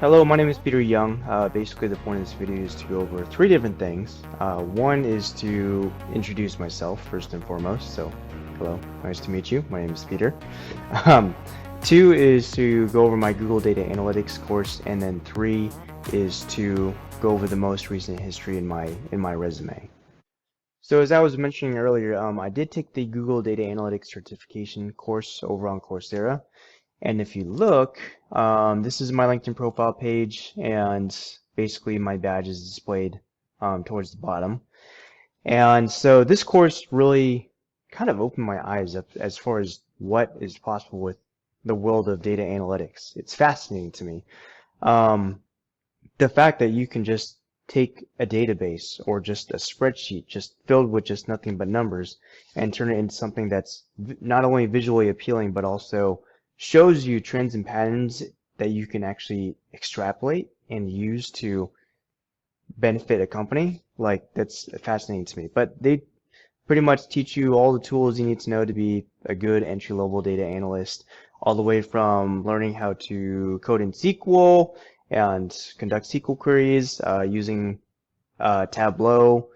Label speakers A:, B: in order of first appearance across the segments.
A: Hello, my name is Peter Young. Basically, the point of this video is to go over three different things. One is to introduce myself first and foremost. So, hello, nice to meet you. My name is Peter. Um, Two is to go over my Google Data Analytics course, and then three is to go over the most recent history in my resume. So as I was mentioning earlier, I did take the Google Data Analytics certification course over on Coursera. And if you look, this is my LinkedIn profile page, and basically my badge is displayed towards the bottom. And so this course really kind of opened my eyes up as far as what is possible with the world of data analytics. It's fascinating to me. Um, the fact that you can just take a database or just a spreadsheet just filled with just nothing but numbers and turn it into something that's not only visually appealing but also shows you trends and patterns that you can actually extrapolate and use to benefit a company. Like, that's fascinating to me. But they pretty much teach you all the tools you need to know to be a good entry-level data analyst, all the way from learning how to code in SQL and conduct SQL queries using Tableau,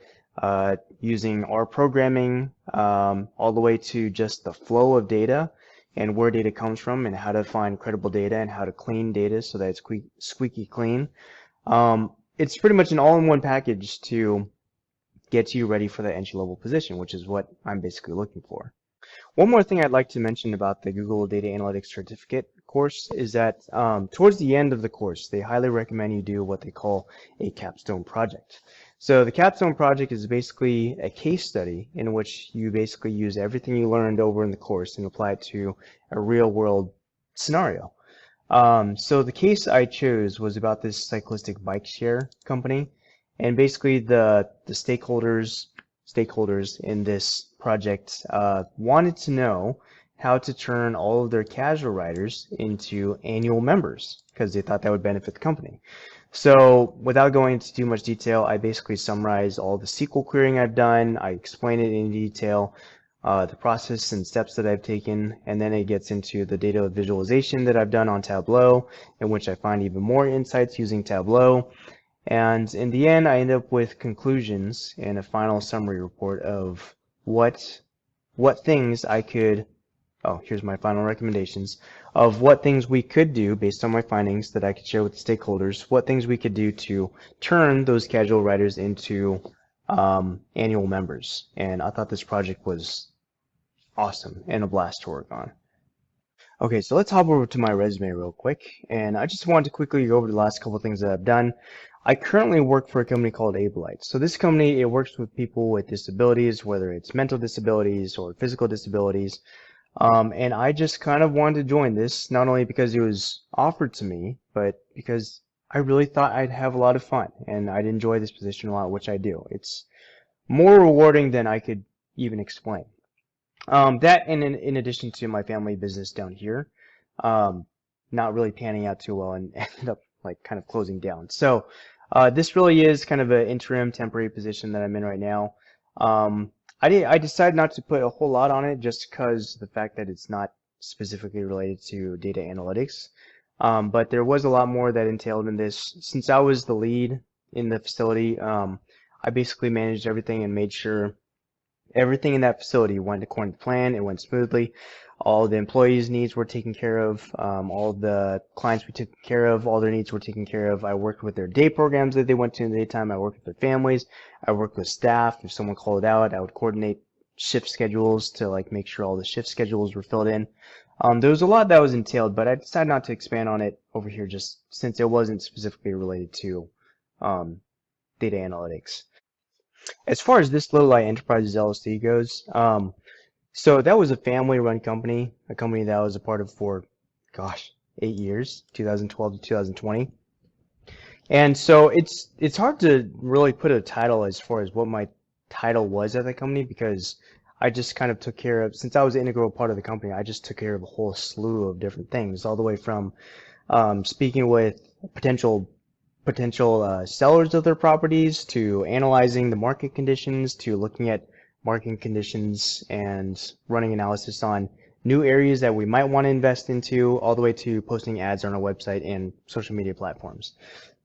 A: using R programming, all the way to just the flow of data and where data comes from and how to find credible data and how to clean data so that it's squeaky clean. It's pretty much an all-in-one package to get you ready for the entry-level position, which is what I'm basically looking for. One more thing I'd like to mention about the Google Data Analytics Certificate course is that towards the end of the course, they highly recommend you do what they call a capstone project. So the capstone project is basically a case study in which you basically use everything you learned over in the course and apply it to a real-world scenario. So the case I chose was about this cyclistic bike share company, and basically the stakeholders in this project wanted to know how to turn all of their casual riders into annual members because they thought that would benefit the company. So without going into too much detail, I basically summarize all the SQL querying I've done. I explain it in detail, the process and steps that I've taken, and then it gets into the data visualization that I've done on Tableau, in which I find even more insights using Tableau. And in the end, I end up with conclusions and a final summary report of what things I could, oh, here's my final recommendations, of what things we could do based on my findings that I could share with the stakeholders, what things we could do to turn those casual riders into annual members. And I thought this project was awesome and a blast to work on. Okay, so let's hop over to my resume real quick, and I just wanted to quickly go over the last couple of things that I've done. I currently work for a company called Ableite. So this company, it works with people with disabilities, whether it's mental disabilities or physical disabilities. And I just kind of wanted to join this, not only because it was offered to me, but because I really thought I'd have a lot of fun, and I'd enjoy this position a lot, which I do. It's more rewarding than I could even explain. That and in addition to my family business down here, not really panning out too well and ended up like kind of closing down. So this really is kind of an interim temporary position that I'm in right now. I decided not to put a whole lot on it just because the fact that it's not specifically related to data analytics. But there was a lot more that entailed in this. Since I was the lead in the facility, I basically managed everything and made sure everything in that facility went according to plan. It went smoothly. All the employees' needs were taken care of. All the clients we took care of, all their needs were taken care of. I worked with their day programs that they went to in the daytime. I worked with their families. I worked with staff. If someone called out, I would coordinate shift schedules to like make sure all the shift schedules were filled in. There was a lot that was entailed, but I decided not to expand on it over here just since it wasn't specifically related to data analytics. As far as this Little Light Enterprises LLC goes, so that was a family-run company, a company that I was a part of for, gosh, 8 years, 2012 to 2020. And so it's hard to really put a title as far as what my title was at the company because I just kind of took care of, since I was an integral part of the company, I just took care of a whole slew of different things, all the way from speaking with potential sellers of their properties, to analyzing the market conditions, to looking at market conditions and running analysis on new areas that we might want to invest into, all the way to posting ads on our website and social media platforms.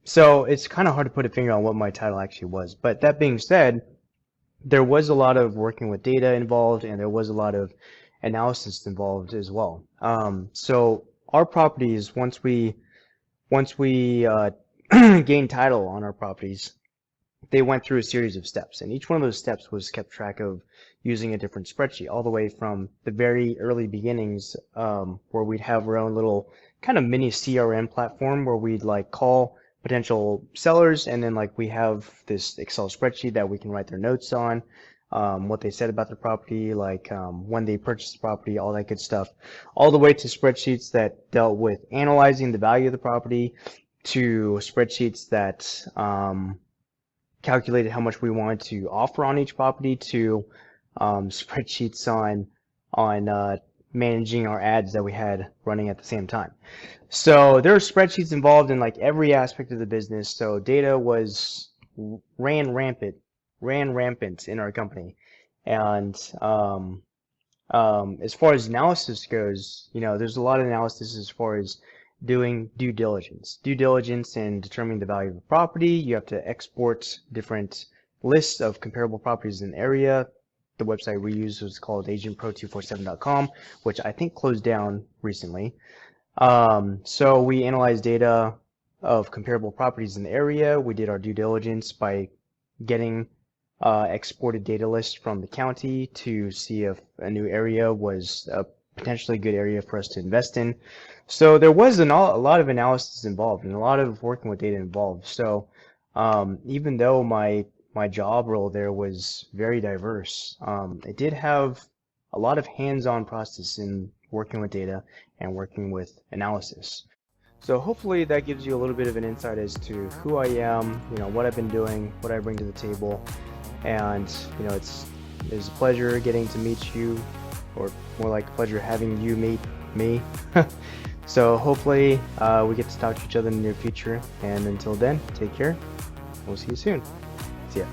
A: So it's kind of hard to put a finger on what my title actually was. But that being said, there was a lot of working with data involved, and there was a lot of analysis involved as well. So our properties, once we gained title on our properties, they went through a series of steps, and each one of those steps was kept track of using a different spreadsheet, all the way from the very early beginnings, where we'd have our own little kind of mini CRM platform where we'd like call potential sellers, and then like we have this Excel spreadsheet that we can write their notes on, what they said about the property, like when they purchased the property, all that good stuff, all the way to spreadsheets that dealt with analyzing the value of the property, to spreadsheets that calculated how much we wanted to offer on each property, to spreadsheets on managing our ads that we had running at the same time. So there are spreadsheets involved in like every aspect of the business. So data ran rampant in our company. And as far as analysis goes, there's a lot of analysis as far as doing due diligence and determining the value of the property. You have to export different lists of comparable properties in the area. The website we used was called agentpro247.com, which I think closed down recently. So we analyzed data of comparable properties in the area. We did our due diligence by getting exported data lists from the county to see if a new area was a potentially good area for us to invest in. So there was a lot of analysis involved and a lot of working with data involved. So even though my job role there was very diverse, it did have a lot of hands-on process in working with data and working with analysis. So hopefully that gives you a little bit of an insight as to who I am, what I've been doing, what I bring to the table, and it's a pleasure getting to meet you, or more like a pleasure having you meet me. So hopefully we get to talk to each other in the near future, and until then, take care. We'll see you soon. See ya.